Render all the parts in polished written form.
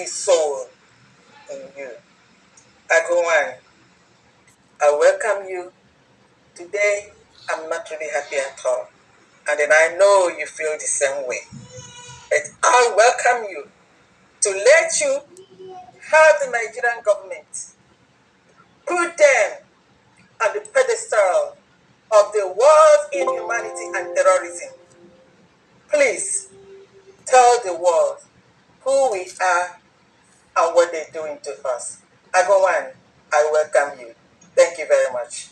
godly soul in you. Agowan, I welcome you. Today, I'm not really happy at all. And then I know you feel the same way. But I welcome you to let you have the Nigerian government put them on the pedestal of the world's inhumanity and terrorism. Please tell the world who we are and what they're doing to us. Agowan, I welcome you. Thank you very much.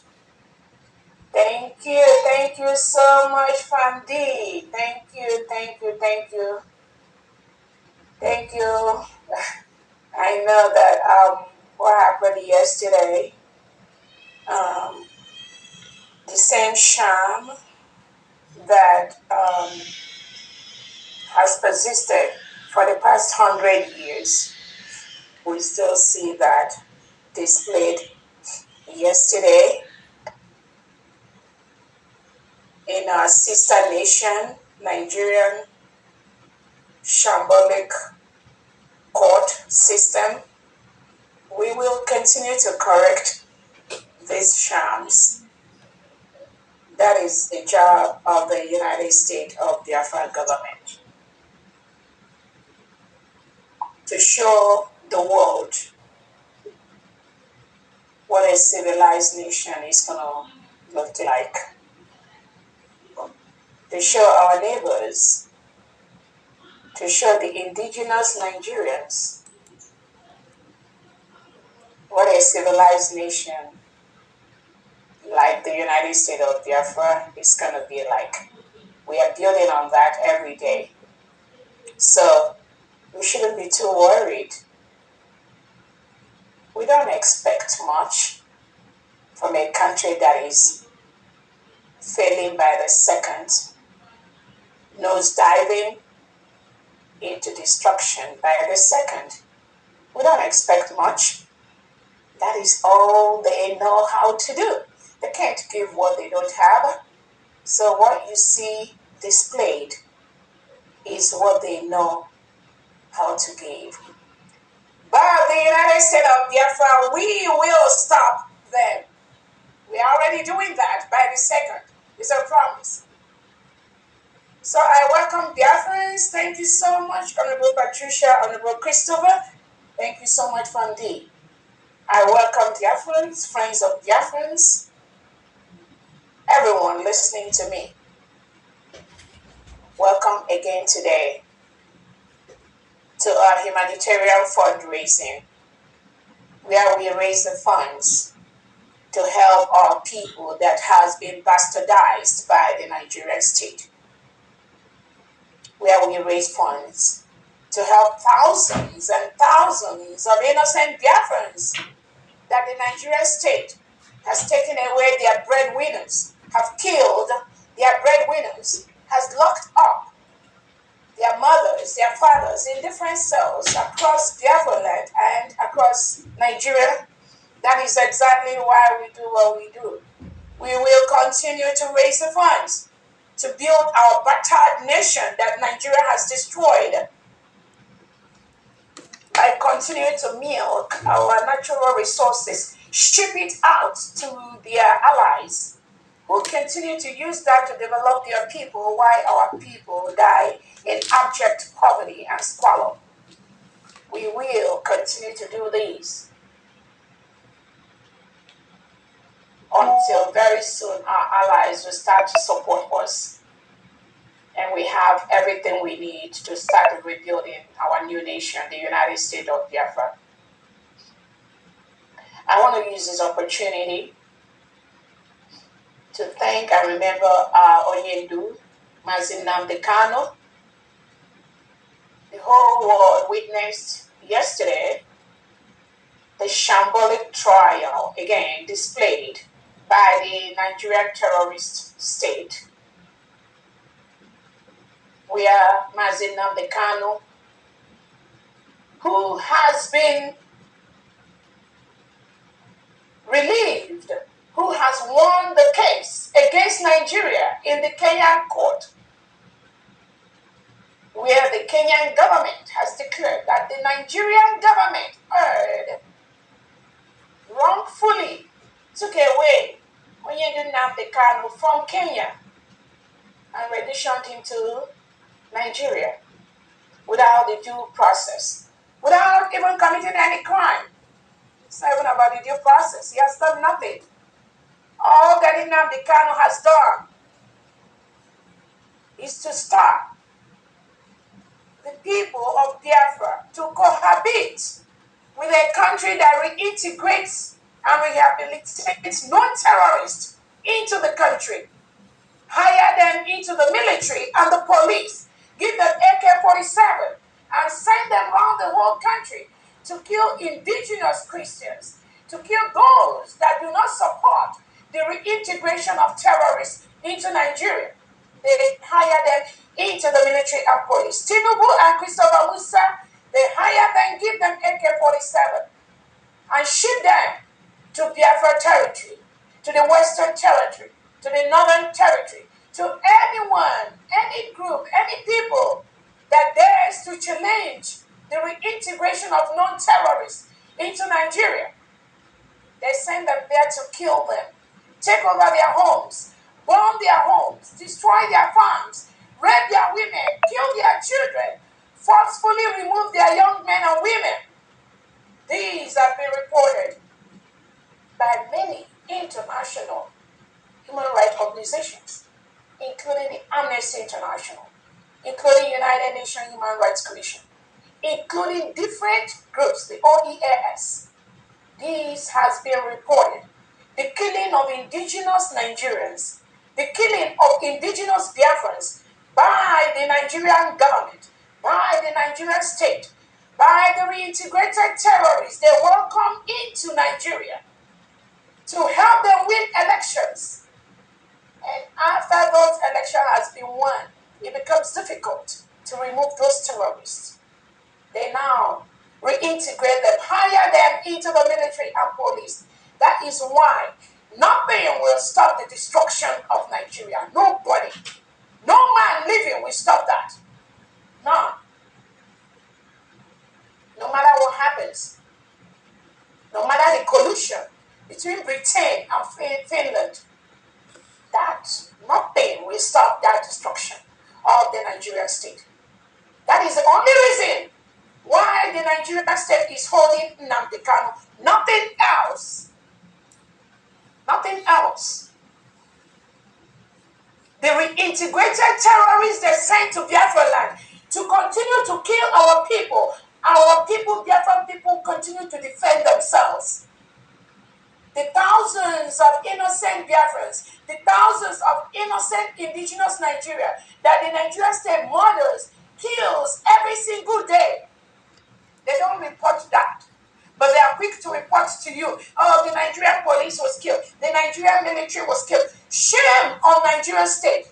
Thank you so much, Fandi. Thank you. I know that what happened yesterday, the same sham that has persisted for the past 100 years. We still see that displayed yesterday in our sister nation, Nigerian shambolic court system. We will continue to correct these shams. That is the job of the United States of Biafra government, to show the world what a civilized nation is going to look like, to show our neighbors, to show the indigenous Nigerians what a civilized nation like the United States of Biafra is going to be like. We are building on that every day. So we shouldn't be too worried. We don't expect much from a country that is failing by the second, nosediving into destruction by the second. We don't expect much. That is all they know how to do. They can't give what they don't have. So what you see displayed is what they know how to give. But the United States of Biafra, we will stop them. We are already doing that by the second. It's a promise. So I welcome Biafrans. Thank you so much, Honorable Patricia, Honorable Christopher. Thank you so much, Fandi. I welcome Biafrans, friends of Biafrans, everyone listening to me. Welcome again today to our humanitarian fundraising, where we raise the funds to help our people that has been bastardized by the Nigerian state, where we raise funds to help thousands and thousands of innocent Biafrans that the Nigerian state has taken away their breadwinners, have killed their breadwinners, has locked up their mothers, their fathers in different cells across Biafra land and across Nigeria. That is exactly why we do what we do. We will continue to raise the funds to build our battered nation that Nigeria has destroyed, by continuing to milk our natural resources, ship it out to their allies, who continue to use that to develop their people while our people die in abject poverty and squalor. We will continue to do this until very soon our allies will start to support us, and we have everything we need to start rebuilding our new nation, the United States of Biafra. I want to use this opportunity to thank and remember Onyendu, Mazi Nnamdi Kanu. The whole world witnessed yesterday the shambolic trial, again displayed by the Nigerian terrorist state, where Mazi Nnamdi Kanu, who has been relieved, who has won the case against Nigeria in the Kenyan court, where the Kenyan government has declared that the Nigerian government wrongfully took away Onyedu Nnamdi Kanu from Kenya and renditioned him to Nigeria without the due process, without even committing any crime. It's not even about the due process. He has done nothing. All that Nnamdi Kanu has done is to stop the people of Biafra to cohabit with a country that reintegrates and rehabilitates non-terrorists into the country, hire them into the military and the police, give them AK-47, and send them around the whole country to kill indigenous Christians, to kill those that do not support the reintegration of terrorists into Nigeria. They hire them into the military and police. Tinubu and Christopher Musa, they hire them, give them AK-47, and ship them to Biafra territory, to the Western territory, to the Northern territory, to anyone, any group, any people that dares to challenge the reintegration of non-terrorists into Nigeria. They send them there to kill them, take over their homes, bomb their homes, destroy their farms, rape their women, kill their children, forcefully remove their young men and women. These have been reported by many international human rights organizations, including the Amnesty International, including United Nations Human Rights Commission, including different groups, the OEAS. This has been reported. The killing of indigenous Nigerians, the killing of indigenous Biafrans by the Nigerian government, by the Nigerian state, by the reintegrated terrorists they welcome into Nigeria to help them win elections. And after those elections has been won, it becomes difficult to remove those terrorists. They now reintegrate them, hire them into the military and police. That is why nothing will stop the destruction of Nigeria. Nobody. No man living will stop that. None. No matter what happens, no matter the collusion between Britain and Finland, that nothing will stop that destruction of the Nigerian state. That is the only reason why the Nigerian state is holding Nnamdi Kanu. Nothing else. Nothing else. The reintegrated terrorists they sent to Biafra land to continue to kill our people. Our people, Biafran people, continue to defend themselves. The thousands of innocent Biafrans, the thousands of innocent indigenous Nigeria that the Nigerian state murders, kills every single day. They don't report that. But they are quick to report to you, oh, the Nigerian police was killed, the Nigerian military was killed. Shame on Nigerian state.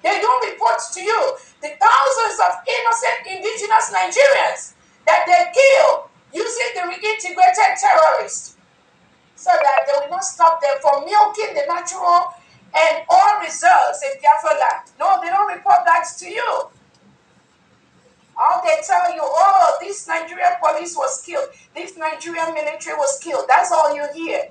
They don't report to you the thousands of innocent indigenous Nigerians that they kill using the reintegrated terrorists, so that they will not stop them from milking the natural and oil reserves in Biafra land. No, they don't report that to you. All they tell you, oh, this Nigerian police was killed, this Nigerian military was killed. That's all you hear.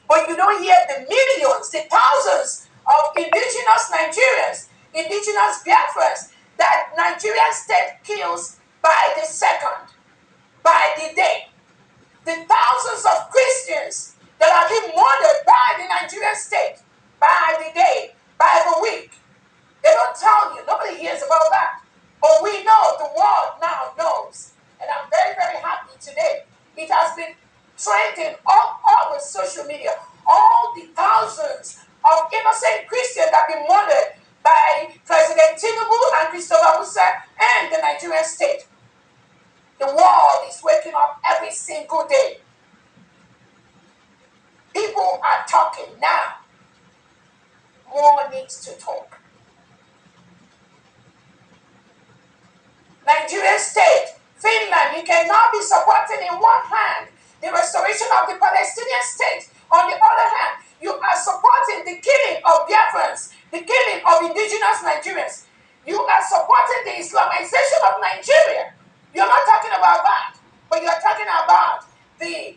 But you don't hear the millions, the thousands of indigenous Nigerians, indigenous Biafrans that Nigerian state kills by the second, by the day. The thousands of Christians that are being murdered by the Nigerian state, by the day, by the week. They don't tell you. Nobody hears about that. But we know, the world now knows. And I'm very, very happy today. It has been trending all over social media. All the thousands of innocent Christians that have been murdered by President Tinubu and Christopher Musa and the Nigerian state. The world is waking up every single day. People are talking now. More needs to talk. Nigerian state, Finland, you cannot be supporting in one hand the restoration of the Palestinian state. On the other hand, you are supporting the killing of Biafrans, the killing of indigenous Nigerians. You are supporting the Islamization of Nigeria. You're not talking about that, but you're talking about the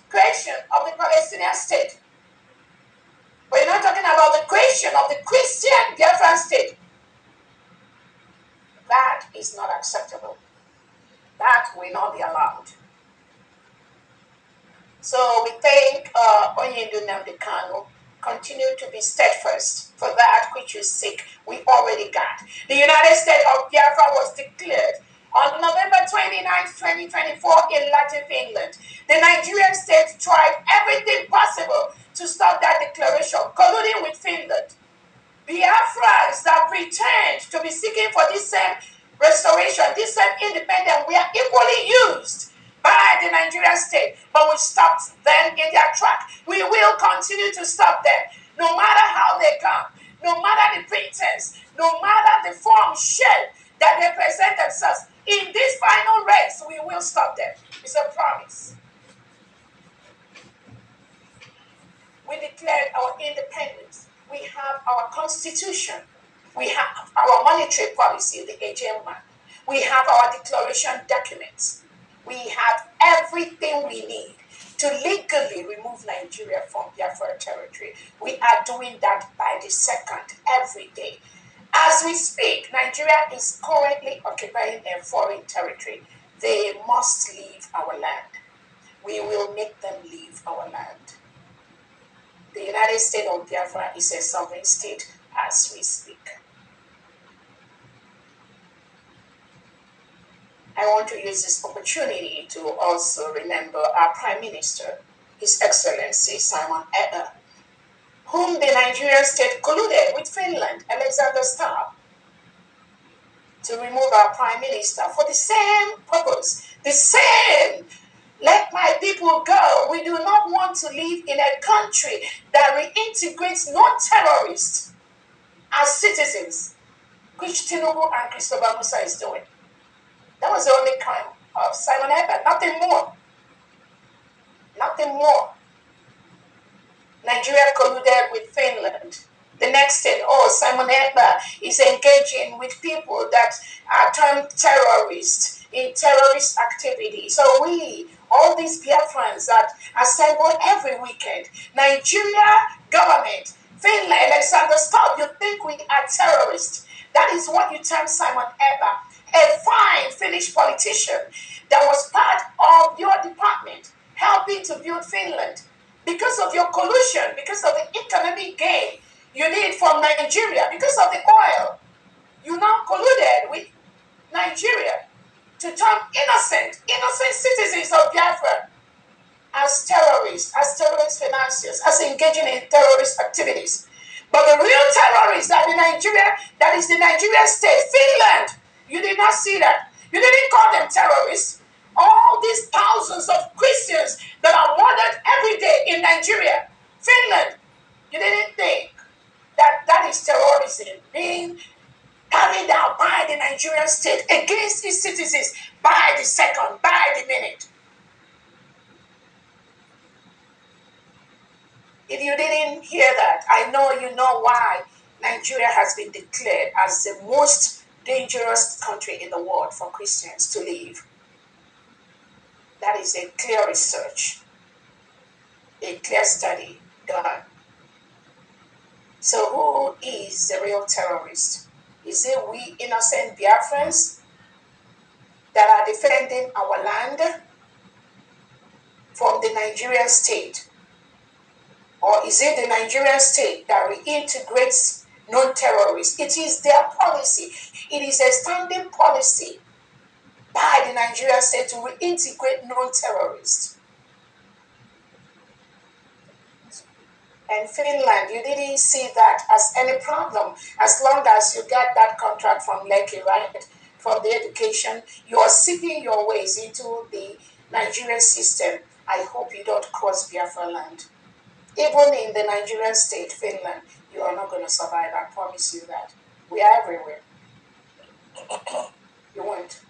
creation of the Palestinian state. But you're not talking about the creation of the Christian Biafran state. That is not acceptable. That will not be allowed. So we thank Onyendu Namdekano. Continue to be steadfast for that which you seek. We already got. The United States of Biafra was declared on November 29th, 2024 in Latin England. The Nigerian state tried everything possible to stop that declaration, colluding with Finland. Biafrans that pretend to be seeking for this same restoration, this same independence, we are equally used by the Nigerian state, but we stopped them in their track. We will continue to stop them, no matter how they come, no matter the pretense, no matter the form, shape that they present themselves. In this final race, we will stop them. It's a promise. We declared our independence. We have our constitution. We have our monetary policy, the agenda. We have our declaration documents. We have everything we need to legally remove Nigeria from Biafra territory. We are doing that by the second, every day. As we speak, Nigeria is currently occupying a foreign territory. They must leave our land. We will make them leave our land. The United States of Biafra is a sovereign state as we speak. I want to use this opportunity to also remember our Prime Minister, His Excellency Simon Ekpa, whom the Nigerian state colluded with Finland, Alexander Stubb, to remove our Prime Minister for the same purpose, the same. Let my people go. We do not want to live in a country that reintegrates non-terrorists as citizens, which Tinubu and Christopher Musa is doing. That was the only crime of Simon Ekpa, nothing more. Nothing more. Nigeria colluded with Finland. The next thing, Simon Ekpa is engaging with people that are termed terrorists in terrorist activity. So we, all these Biafrans that assemble every weekend, Nigeria government, Finland, Alexander, stop, you think we are terrorists. That is what you term Simon Ekpa, a fine Finnish politician that was part of your department helping to build Finland. Because of your collusion, because of the economic gain you need from Nigeria, because of the oil, you now colluded with Nigeria to turn innocent citizens of Biafra as terrorist financiers, as engaging in terrorist activities. But the real terrorists that is the Nigerian state, Finland, you did not see that. You didn't call them terrorists. All these thousands of Christians that are murdered every day in Nigeria, Finland, you didn't think that that is terrorism being carried out by the Nigerian state against its citizens by the second, by the minute. If you didn't hear that, I know you know why Nigeria has been declared as the most dangerous country in the world for Christians to live. That is a clear research, a clear study done. So who is the real terrorist? Is it we innocent Biafrans that are defending our land from the Nigerian state? Or is it the Nigerian state that reintegrates non-terrorists? It is their policy. It is a standing policy by the Nigerian state to reintegrate non-terrorists. And Finland, you didn't see that as any problem. As long as you get that contract from Lekki, right, from the education, you are seeking your ways into the Nigerian system. I hope you don't cross Biafra land. Even in the Nigerian state, Finland, you are not going to survive. I promise you that. We are everywhere. You won't.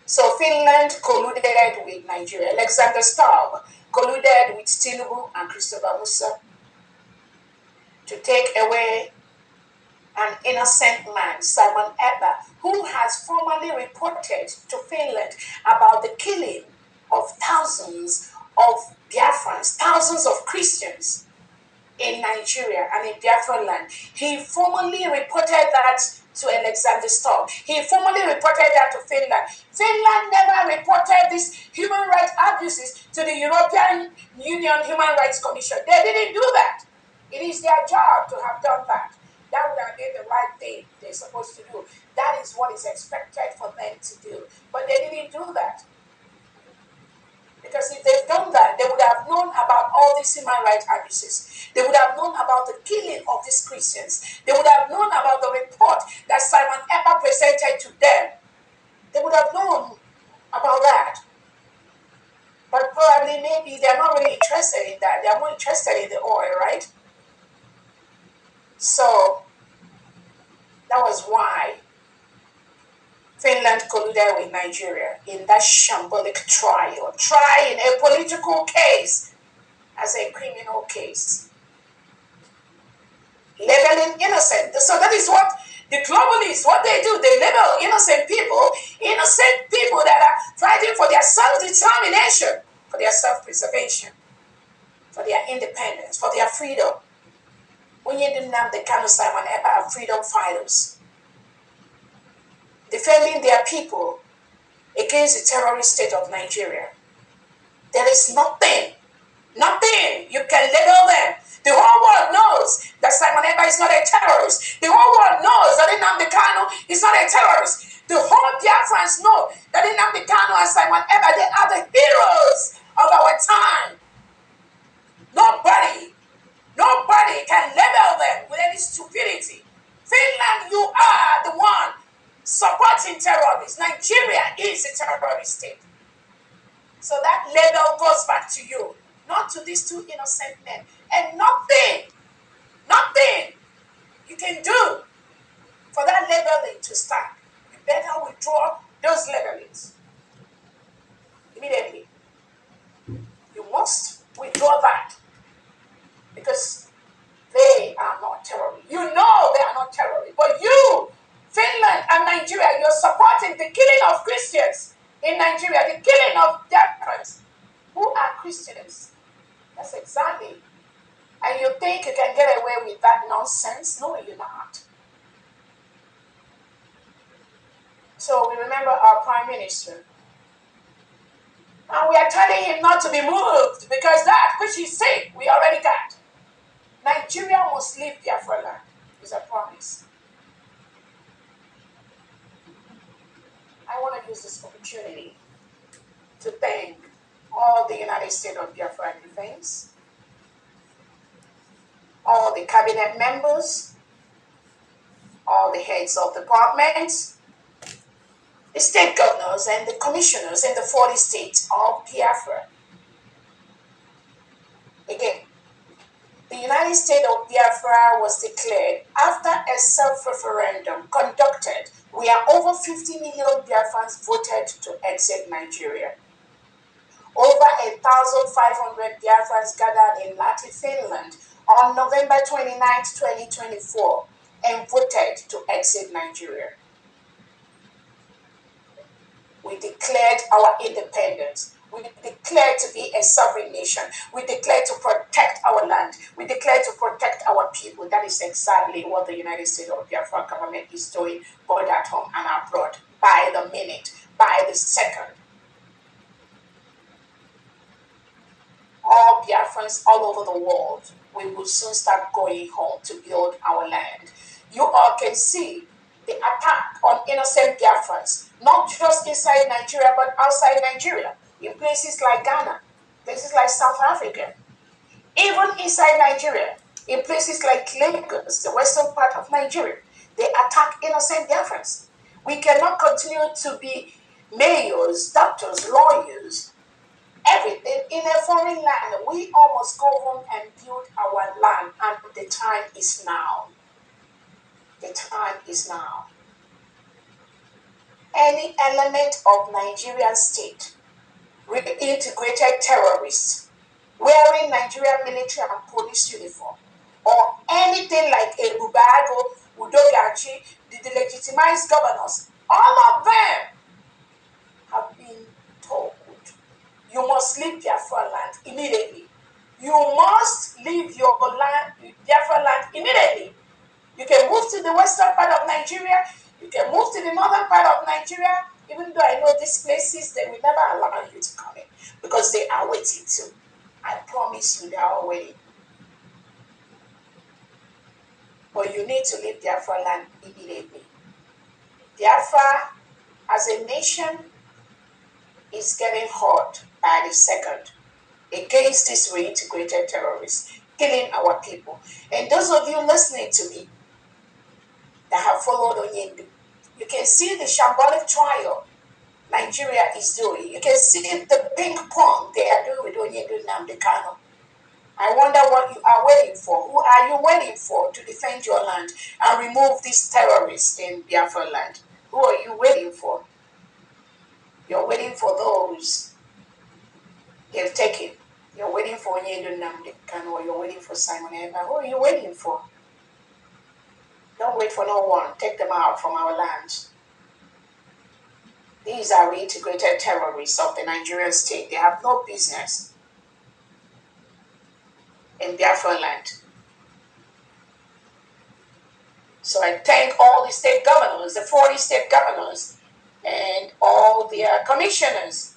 So Finland colluded with Nigeria. Alexander Stubb colluded with Tinubu and Christopher Musa to take away an innocent man, Simon Ekpa, who has formally reported to Finland about the killing of thousands of Biafrans, thousands of Christians in Nigeria and in Biafra land. He formally reported that to Alexander Stubb. He formally reported that to Finland. Finland never reported these human rights abuses to the European Union Human Rights Commission. They didn't do that. It is their job to have done that. That would have been the right thing they're supposed to do. That is what is expected for them to do. But they didn't do that. Because if they've done that, they would have known about all these human rights abuses. They would have known about the killing of these Christians. They would have known about the report that Simon Ekpa presented to them. They would have known about that. But probably, maybe they're not really interested in that. They're more interested in the oil, right? So, that was why Finland colluded with Nigeria in that shambolic trial. Trying a political case as a criminal case. Labeling innocent. So that is what the globalists, what they do. They label innocent people that are fighting for their self-determination, for their self-preservation, for their independence, for their freedom. When you didn't have the kind of Simon Ekpa are freedom fighters, defending their people against the terrorist state of Nigeria. There is nothing you can label them. The whole world knows that Simon Ekpa is not a terrorist. The whole world knows that Nnamdi Kanu is not a terrorist. The whole Biafrans know that Nnamdi Kanu and Simon Ekpa, they are the heroes of our time. Nobody can label them with any stupidity. Finland, you are the one supporting terrorists. Nigeria is a terrorist state. So that label goes back to you, not to these two innocent men. And nothing you can do for that labeling to start. You better withdraw those labelings immediately. You must withdraw that because they are not terrorists. You know they are not terrorists. But you, Finland and Nigeria, you're supporting the killing of Christians in Nigeria, the killing of Biafrans who are Christians. That's exactly. And you think you can get away with that nonsense? No, you're not. So we remember our Prime Minister. And we are telling him not to be moved because that which he said we already got. Nigeria must leave Biafra land. Is a promise. I want to use this opportunity to thank all the United States of Biafra Defense, all the cabinet members, all the heads of departments, the state governors and the commissioners in the 40 states of Biafra. Again, the United States of Biafra was declared after a self-referendum conducted where over 50 million Biafrans voted to exit Nigeria. Over 1,500 Biafrans gathered in Lati, Finland on November 29, 2024 and voted to exit Nigeria. We declared our independence. We declared to be a sovereign nation. We declared to protect our land. We declared to protect our people. That is exactly what the United States of Biafra government is doing, both at home and abroad, by the minute, by the second. All Biafrans all over the world, we will soon start going home to build our land. You all can see the attack on innocent Biafrans, not just inside Nigeria, but outside Nigeria, in places like Ghana, places like South Africa, even inside Nigeria, in places like Lagos, the western part of Nigeria, they attack innocent Biafrans. We cannot continue to be mayors, doctors, lawyers, everything in a foreign land. We all must go home and build our land, and the time is now. The time is now. Any element of Nigerian state with integrated terrorists wearing Nigerian military and police uniform, or anything like a Bubago Udogachi, the delegitimized governors, all of them have been told, you must leave Biafra land immediately. You must leave your land, Biafra land immediately. You can move to the western part of Nigeria. You can move to the northern part of Nigeria. Even though I know these places, they will never allow you to come in because they are waiting too. I promise you, they are waiting. But you need to leave Biafra land immediately. Biafra, as a nation, is getting hurt by the second against these reintegrated terrorists, killing our people. And those of you listening to me that have followed Onyendu, you can see the shambolic trial Nigeria is doing. You can see the ping pong they are doing with Onyendu Nnamdi. I wonder what you are waiting for. Who are you waiting for to defend your land and remove these terrorists in Biafra land? Who are you waiting for? You're waiting for those they've taken. You're waiting for Onyendu Nnamdi Kanu, or you're waiting for Simon Ekpa. Who are you waiting for? Don't wait for no one. Take them out from our land. These are reintegrated terrorists of the Nigerian state. They have no business in Biafra land. So I thank all the state governors, the 40 state governors, and all their commissioners.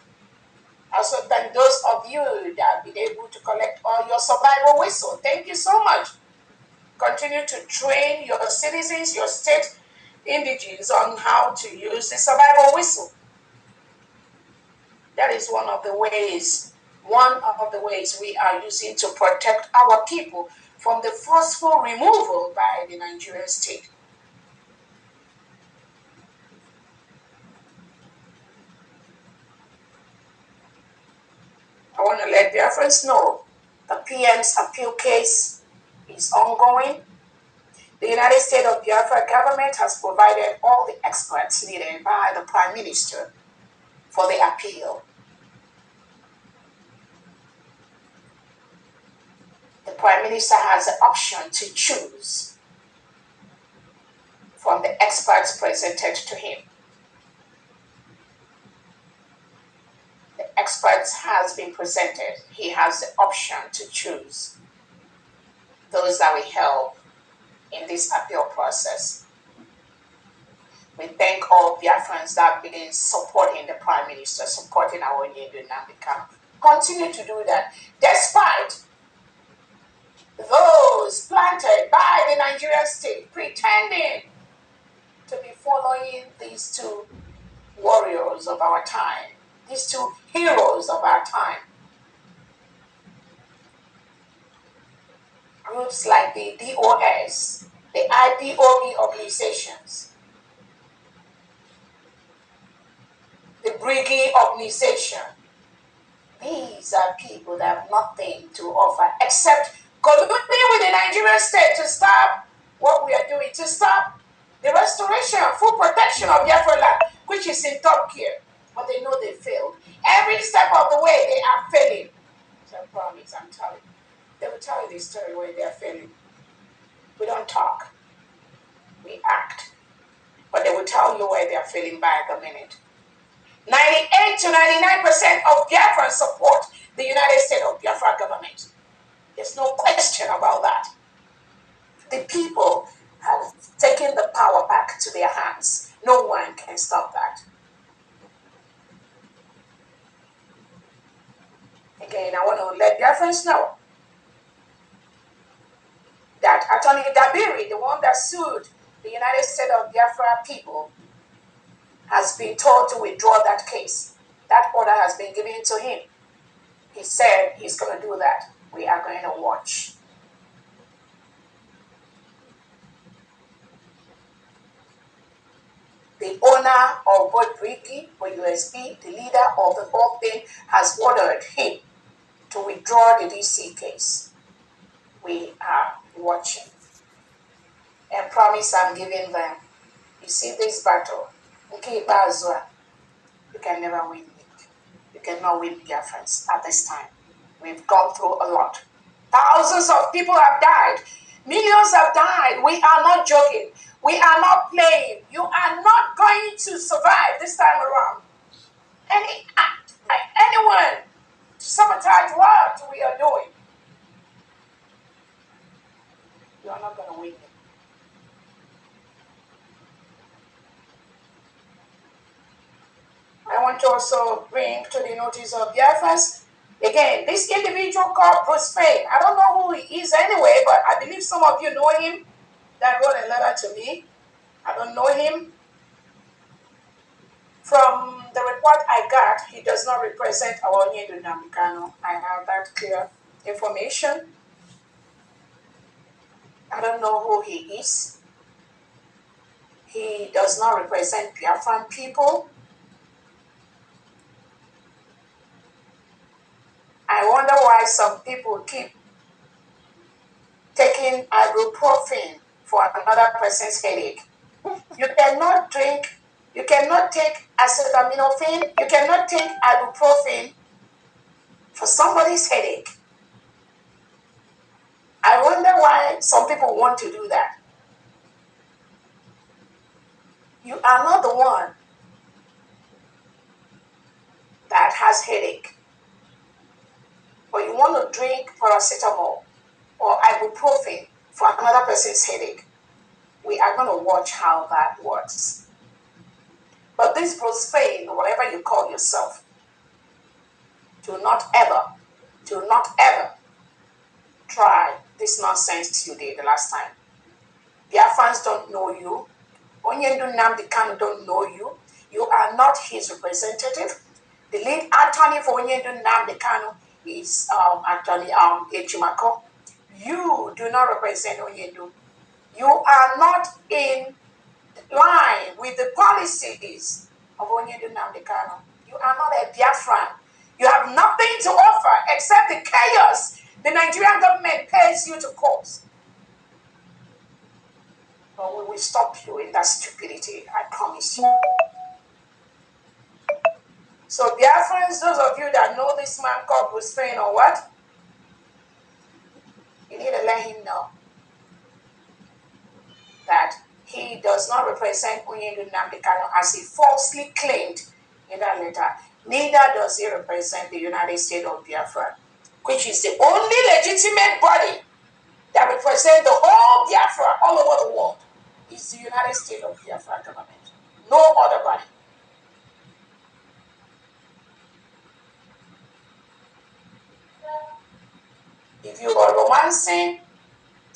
I also thank those of you that have been able to collect all your survival whistle. Thank you so much. Continue to train your citizens, your state indigenes on how to use the survival whistle. That is one of the ways we are using to protect our people from the forceful removal by the Nigerian state. I want to let Biafrans know the PM's appeal case is ongoing. The United States of Biafra government has provided all the experts needed by the Prime Minister for the appeal. The Prime Minister has the option to choose from the experts presented to him. The experts has been presented. He has the option to choose those that will help in this appeal process. We thank all Biafrans that have been supporting the Prime Minister, supporting our Onyendu Nnamdi Kanu. Continue to do that, despite those planted by the Nigerian state pretending to be following these two warriors of our time, these two heroes of our time. Groups like the DOS, the IPOB organizations, the Brigade organization. These are people that have nothing to offer except colluding with the Nigerian state to stop what we are doing, to stop the restoration, full protection of Biafra land, which is in top gear. But they know they failed. Every step of the way, they are failing. So I promise, I'm telling you. They will tell you the story where they are failing. We don't talk. We act. But they will tell you where they are failing by the minute. 98 to 99% of Biafrans support the United States of Biafra government. There's no question about that. The people have taken the power back to their hands. No one can stop that. Again, I want to let Biafrans know that Attorney Dabiri, the one that sued the United States of Biafra people, has been told to withdraw that case. That order has been given to him. He said he's going to do that. We are going to watch. The owner of both Briki or USB, the leader of the whole thing, has ordered him to withdraw the DC case. We are watching. And promise I'm giving them. You see this battle, you can never win it. You cannot win Biafrans at this time. We've gone through a lot. Thousands of people have died. Millions have died. We are not joking. We are not playing. You are not going to survive this time around. Any act by anyone to sabotage what we are doing, you are not going to win it. I want to also bring to the notice of Biafrans, again, this individual called Bruce Fain. I don't know who he is anyway, but I believe some of you know him that wrote a letter to me. I don't know him. From the report I got, he does not represent our Onyedu Namikano. I have that clear information. I don't know who he is. He does not represent Biafran people. I wonder why some people keep taking ibuprofen for another person's headache. You cannot you cannot take acetaminophen, you cannot take ibuprofen for somebody's headache. I wonder why some people want to do that. You are not the one that has headache, but you want to drink paracetamol or ibuprofen for another person's headache. We are going to watch how that works. But this Bruce Fain, or whatever you call yourself, do not ever try this nonsense you did the last time. Biafrans don't know you. Onyendu Nnamdi Kanu don't know you. You are not his representative. The lead attorney for Onyendu Nnamdi Kanu is Attorney Ejimako. You do not represent Onyendu. You are not in line with the policies of Onyendu Nnamdi Kanu. You are not a Biafran. You have nothing to offer except the chaos the Nigerian government pays you to cause. But we will stop you in that stupidity, I promise you. So Biafrans, those of you that know this man called Bruce Fain or what, you need to let him know that he does not represent Onyendu Nnamdi Kanu as he falsely claimed in that letter. Neither does he represent the United States of Biafra, which is the only legitimate body that represents the whole Biafra all over the world. It's the United States of Biafra government. No other body. If you are romancing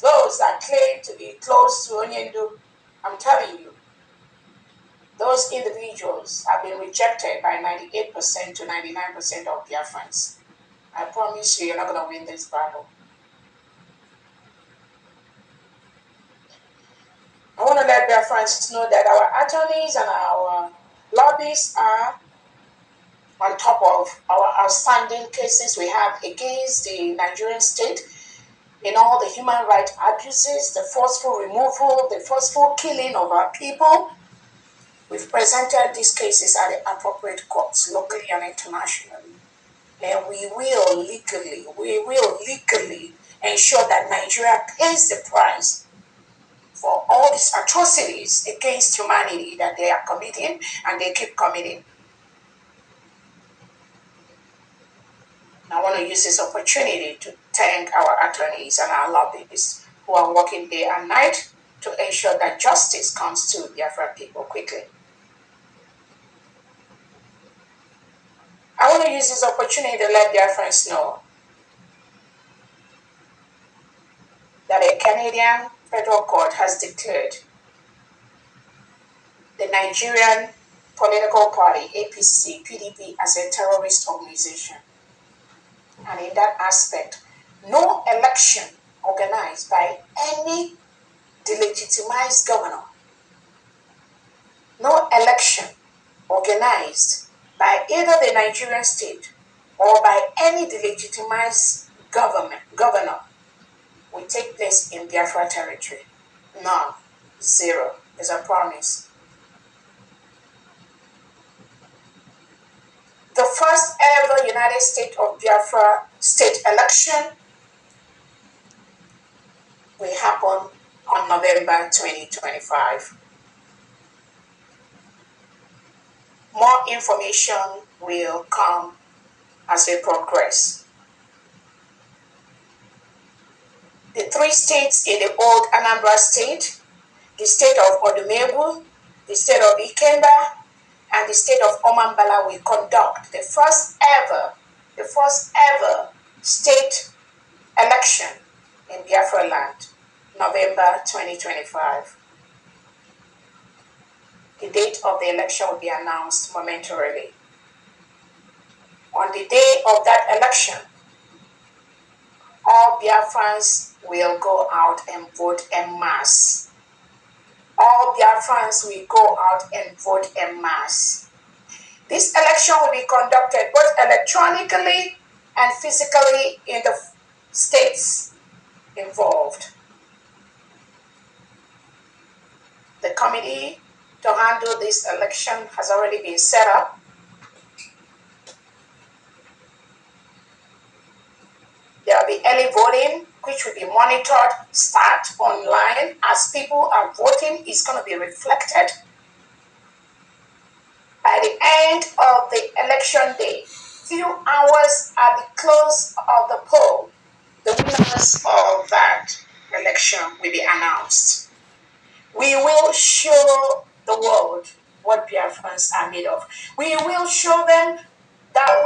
those that claim to be close to Onyendu, I'm telling you, those individuals have been rejected by 98% to 99% of Biafrans. I promise you, you're not going to win this battle. I want to let Biafrans know that our attorneys and our lobbyists are on top of our outstanding cases we have against the Nigerian state in all the human rights abuses, the forceful removal, the forceful killing of our people. We've presented these cases at the appropriate courts, locally and internationally. And we will legally ensure that Nigeria pays the price for all these atrocities against humanity that they are committing and they keep committing. I want to use this opportunity to thank our attorneys and our lobbyists who are working day and night to ensure that justice comes to Biafra people quickly. I want to use this opportunity to let Biafrans know that a Canadian federal court has declared the Nigerian political party, APC, PDP, as a terrorist organization. And in that aspect, no election organized by any delegitimized governor, no election organized by either the Nigerian state or by any delegitimized governor will take place in Biafra territory. None. Zero. Is a promise. The first ever United States of Biafra state election will happen on November 2025. More information will come as we progress. The three states in the old Anambra state, the state of Odumegwu, the state of Ikemba, and the state of Omambala will conduct the first ever state election in Biafra land, November 2025. The date of the election will be announced momentarily. On the day of that election, all Biafrans will go out and vote en masse. All Biafrans will go out and vote en masse. This election will be conducted both electronically and physically in the states involved. The committee to handle this election has already been set up. There will be early voting, which will be monitored, start online. As people are voting, it's going to be reflected. By the end of the election day, few hours at the close of the poll, the winners of that election will be announced. We will show the world what Biafrans are made of. We will show them that